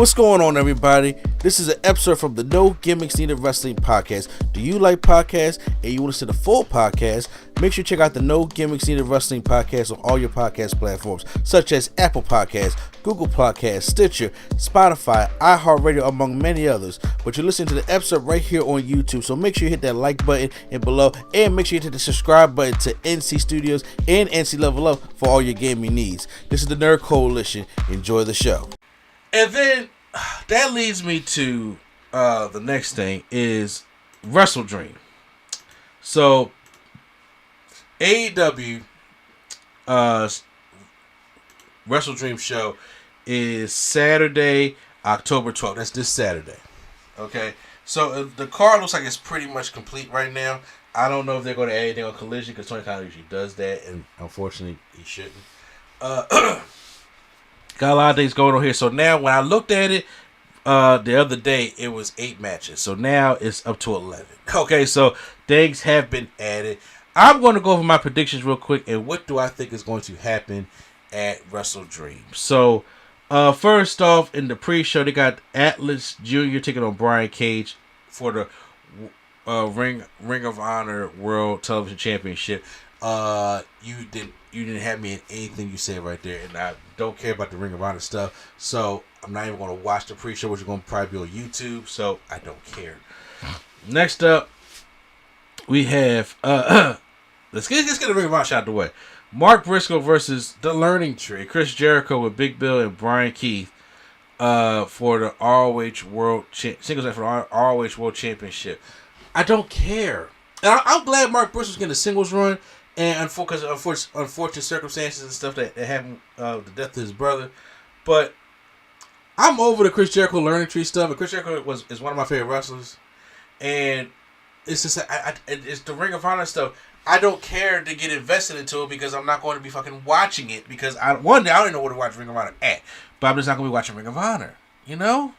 What's going on, everybody? This is an episode from the No Gimmicks Needed Wrestling podcast. Do you like podcasts and you want to see the full podcast? Make sure you check out the No Gimmicks Needed Wrestling podcast on all your podcast platforms, such as Apple Podcasts, Google Podcasts, Stitcher, Spotify, iHeartRadio, among many others. But you're listening to the episode right here on YouTube, so make sure you hit that like button and below, and make sure you hit the subscribe button to NC Studios and NC Level Up for all your gaming needs. This is the Nerd Coalition. Enjoy the show. And then that leads me to the next thing is WrestleDream. So AEW WrestleDream show is Saturday, October 12th. That's this Saturday. Okay. So the card looks like it's pretty much complete right now. I don't know if they're going to add anything on Collision because Tony Khan usually does that, and unfortunately he shouldn't. Got a lot of things going on here. So now when I looked at it the other day, it was 8 matches. So now it's up to 11. Okay, so things have been added. I'm going to go over my predictions real quick and what do I think is going to happen at WrestleDream. So first off, in the pre-show, they got Atlas Jr. taking on Brian Cage for the Ring of Honor World Television Championship. You didn't have me in anything you said right there, and I don't care about the Ring of Honor stuff, so I'm not even going to watch the pre-show, which is going to probably be on YouTube, so I don't care. Next up, we have let's get the Ring of Honor shot out the way. Mark Briscoe versus the Learning Tree, Chris Jericho with Big Bill and Brian Keith for the ROH World Singles for the ROH World Championship. I don't care. And I'm glad Mark Briscoe's getting a singles run. And because of unfortunate circumstances and stuff that happened, the death of his brother. But I'm over the Chris Jericho Learning Tree stuff. And Chris Jericho is one of my favorite wrestlers. And it's just, it's the Ring of Honor stuff. I don't care to get invested into it because I'm not going to be fucking watching it. Because one day I don't even know where to watch Ring of Honor at. But I'm just not going to be watching Ring of Honor. You know?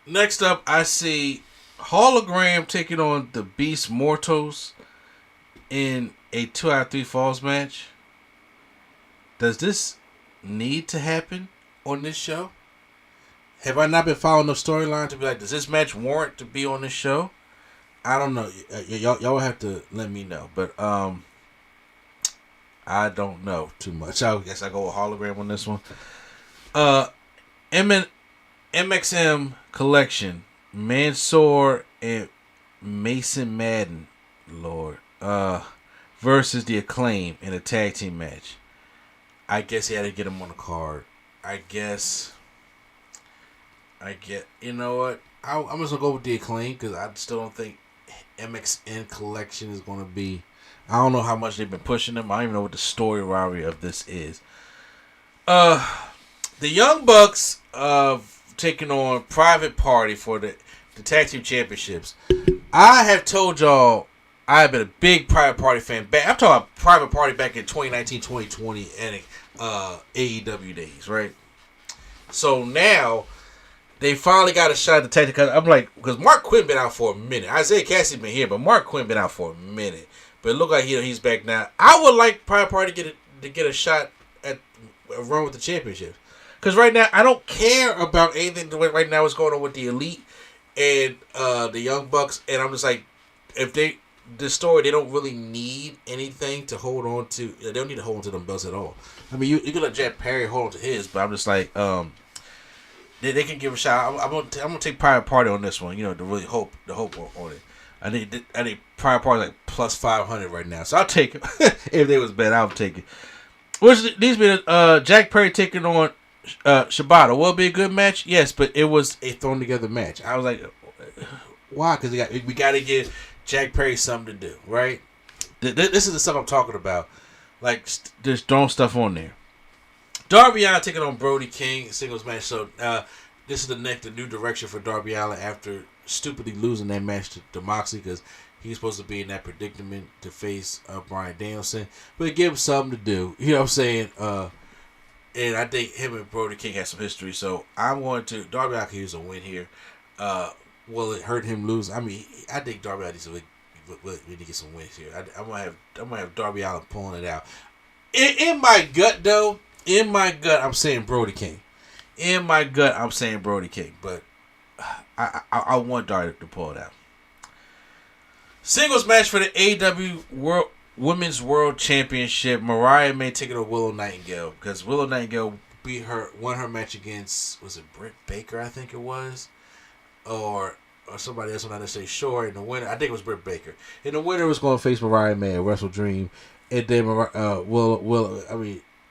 Next up, I see Hologram taking on the Beast Mortals in a 2 out of 3 falls match. Does this need to happen on this show? Have I not been following the storyline to be like, does this match warrant to be on this show? I don't know. Y'all will have to let me know. But I don't know too much. I guess I go with Hologram on this one. MXM Collection, Mansoor and Mason Madden, Lord, versus the Acclaim in a tag team match. I guess he had to get him on the card. You know what? I'm just gonna go with the Acclaim because I still don't think MXN Collection is gonna be. I don't know how much they've been pushing them. I don't even know what the story rivalry of this is. The Young Bucks taking on Private Party for the tag team championships. I have told y'all I have been a big Private Party fan. I'm talking about Private Party back in 2019, 2020, and AEW days, right? So now they finally got a shot at the tag team. I'm like, because Mark Quinn been out for a minute. Isaiah Cassidy been here, but Mark Quinn been out for a minute. But it look like he's back now. I would like Private Party to get a shot at a run with the championships. Because right now, I don't care about anything right now what's going on with the Elite and the Young Bucks. And I'm just like, this story, they don't really need anything to hold on to. They don't need to hold on to them belts at all. I mean, you can let Jack Perry hold on to his, but I'm just like, they can give a shot. I'm gonna take Private Party on this one. You know, to really hope on it. I need Private Party like plus 500 right now, so I'll take it. If they was bad, I'll take it. Which these be Jack Perry taking on Shibata. Will it be a good match? Yes, but it was a thrown together match. I was like, why? Because we got to give Jack Perry something to do, right? This is the stuff I'm talking about. Like, just throwing stuff on there. Darby Allin taking on Brody King, singles match. So, this is the new direction for Darby Allin after stupidly losing that match to Moxley because he's supposed to be in that predicament to face Bryan Danielson. But give him something to do. You know what I'm saying? And I think him and Brody King have some history. So, I'm going to... Darby Allin can use a win here. Will it hurt him lose? I mean, I think Darby Allin needs to get some wins here. I'm gonna have Darby Allin pulling it out. In my gut, though, I'm saying Brody King. in my gut, I'm saying Brody King, but I want Darby to pull it out. Singles match for the AEW Women's World Championship. Mariah May taking on Willow Nightingale because Willow Nightingale won her match against, was it Britt Baker? I think it was, or somebody else. I'm not necessarily sure. In the winner, I think it was Britt Baker. And the winner was going to face Mariah May at WrestleDream, and then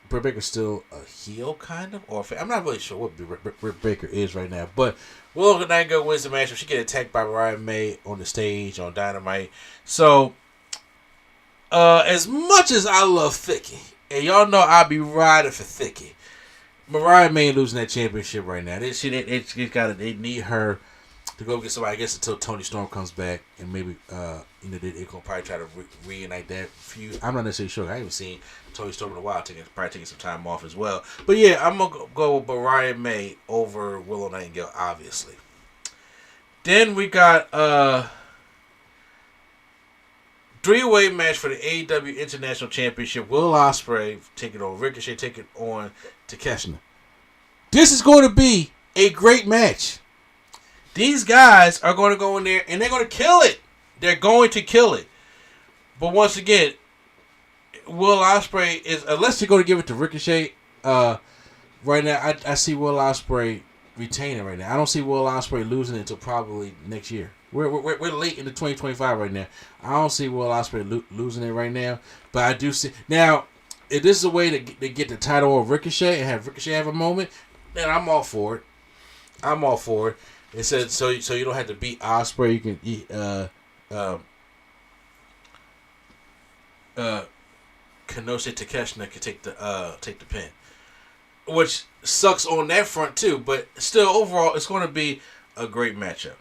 Britt Baker's still a heel, kind of, or I'm not really sure what Britt Baker is right now, but Willow Nightingale wins the match. She get attacked by Mariah May on the stage on Dynamite. So, as much as I love Thicky, and y'all know I be riding for Thicky, Mariah May losing that championship right now. They need her to go get somebody, I guess, until Toni Storm comes back, and maybe they're gonna probably try to reunite that feud. I'm not necessarily sure. I haven't seen Toni Storm in a while, probably taking some time off as well. But yeah, I'm gonna go with Mariah May over Willow Nightingale, obviously. Then we got three-way match for the AEW International Championship. Will Ospreay taking on Ricochet, taking on Takeshita. This is going to be a great match. These guys are going to go in there and they're going to kill it. They're going to kill it. But once again, Will Ospreay is, unless they're going to give it to Ricochet, right now I see Will Ospreay retaining right now. I don't see Will Ospreay losing it until probably next year. We're late into 2025 right now. I don't see Will Ospreay losing it right now. But I do see now. If this is a way to get the title of Ricochet and have Ricochet have a moment, then I'm all for it. I'm all for it. It said so you don't have to beat Ospreay. You can Kenoshi Takeshita can take the pin, which sucks on that front too. But still, overall, it's going to be a great matchup.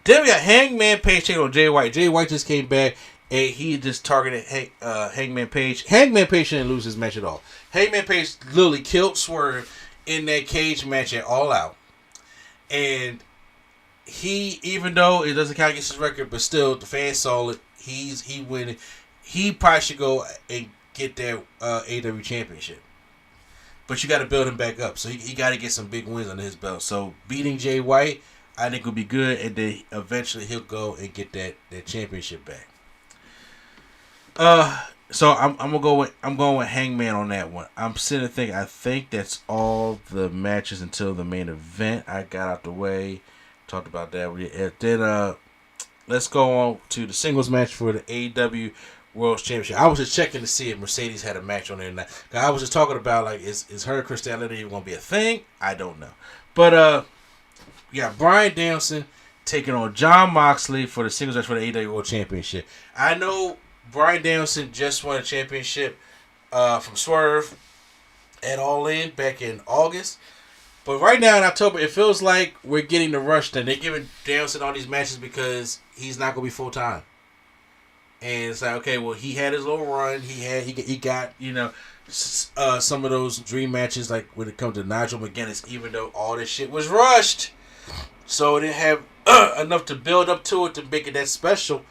Then we got Hangman Page taking on Jay White. Jay White just came back and he just targeted Hangman Page. Hangman Page didn't lose his match at all. Hangman Page literally killed Swerve in that cage match at All Out. And he, even though it doesn't count against his record, but still the fans saw it. He winning. He probably should go and get that AEW championship. But you got to build him back up. So he got to get some big wins under his belt. So beating Jay White, I think will be good, and then eventually he'll go and get that championship back. So I'm going with Hangman on that one. I'm sitting there thinking, I think that's all the matches until the main event. I got out the way, talked about that. Then let's go on to the singles match for the AEW World Championship. I was just checking to see if Mercedes had a match on there tonight. I was just talking about, like, is her and Chris Allen even going to be a thing? I don't know. But we got Bryan Danielson taking on Jon Moxley for the singles match for the AEW World Championship. I know Bryan Danielson just won a championship from Swerve at All In back in August. But right now in October, it feels like we're getting the rush. Then they're giving Danielson all these matches because he's not going to be full time. And it's like, okay, well, he had his little run. He got some of those dream matches, like when it comes to Nigel McGuinness, even though all this shit was rushed. So they didn't have enough to build up to it to make it that special.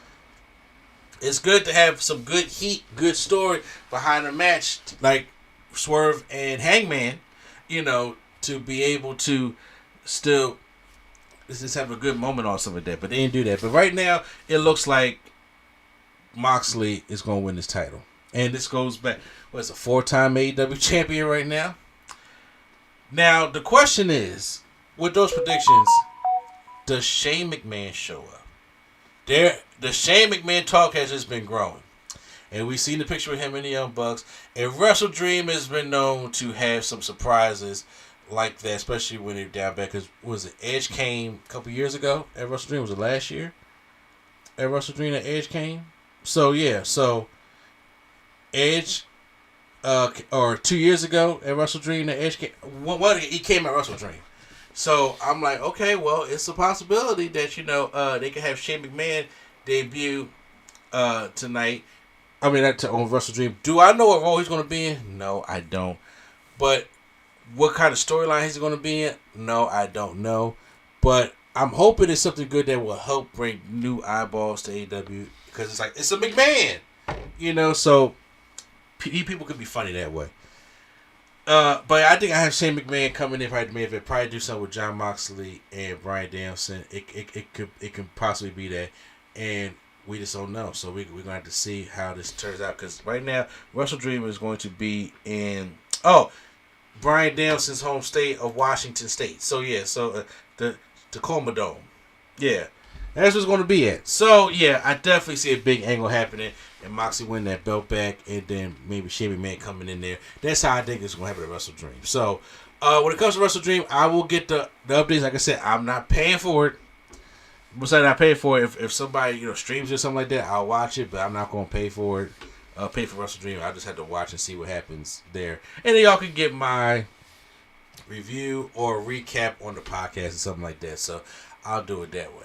It's good to have some good heat, good story behind a match like Swerve and Hangman, to be able to still just have a good moment on some of that. But they didn't do that. But right now, it looks like Moxley is going to win this title. And this goes back, what's a 4-time AEW champion right now? Now, the question is, with those predictions, does Shane McMahon show up? The Shane McMahon talk has just been growing. And we've seen the picture of him and the Young Bucks. And WrestleDream has been known to have some surprises like that, especially when they're down back. Because, Edge came a couple years ago at WrestleDream? Was it last year? At WrestleDream that Edge came? So, yeah. So, Edge, or 2 years ago at WrestleDream that Edge came. He came at WrestleDream. So I'm like, okay, well, it's a possibility that they could have Shane McMahon debut tonight. I mean, on WrestleDream. Do I know what role he's going to be in? No, I don't. But what kind of storyline he's going to be in? No, I don't know. But I'm hoping it's something good that will help bring new eyeballs to AEW, because it's like, it's a McMahon, so people could be funny that way. But I think I have Shane McMahon coming in. Probably do something with John Moxley and Bryan Danielson. It could possibly be that, and we just don't know. So we're gonna have to see how this turns out. Because right now, WrestleDream is going to be in Bryan Danielson's home state of Washington State. So yeah, the Tacoma Dome. Yeah, that's what's going to be at. So yeah, I definitely see a big angle happening. And Moxley win that belt back, and then maybe Shane McMahon coming in there. That's how I think it's going to happen at WrestleDream. So, when it comes to WrestleDream, I will get the updates. Like I said, I'm not paying for it. Besides, not paying for it. If somebody streams it or something like that, I'll watch it, but I'm not going to pay for it. Pay for WrestleDream. I just have to watch and see what happens there. And then y'all can get my review or recap on the podcast or something like that. So, I'll do it that way.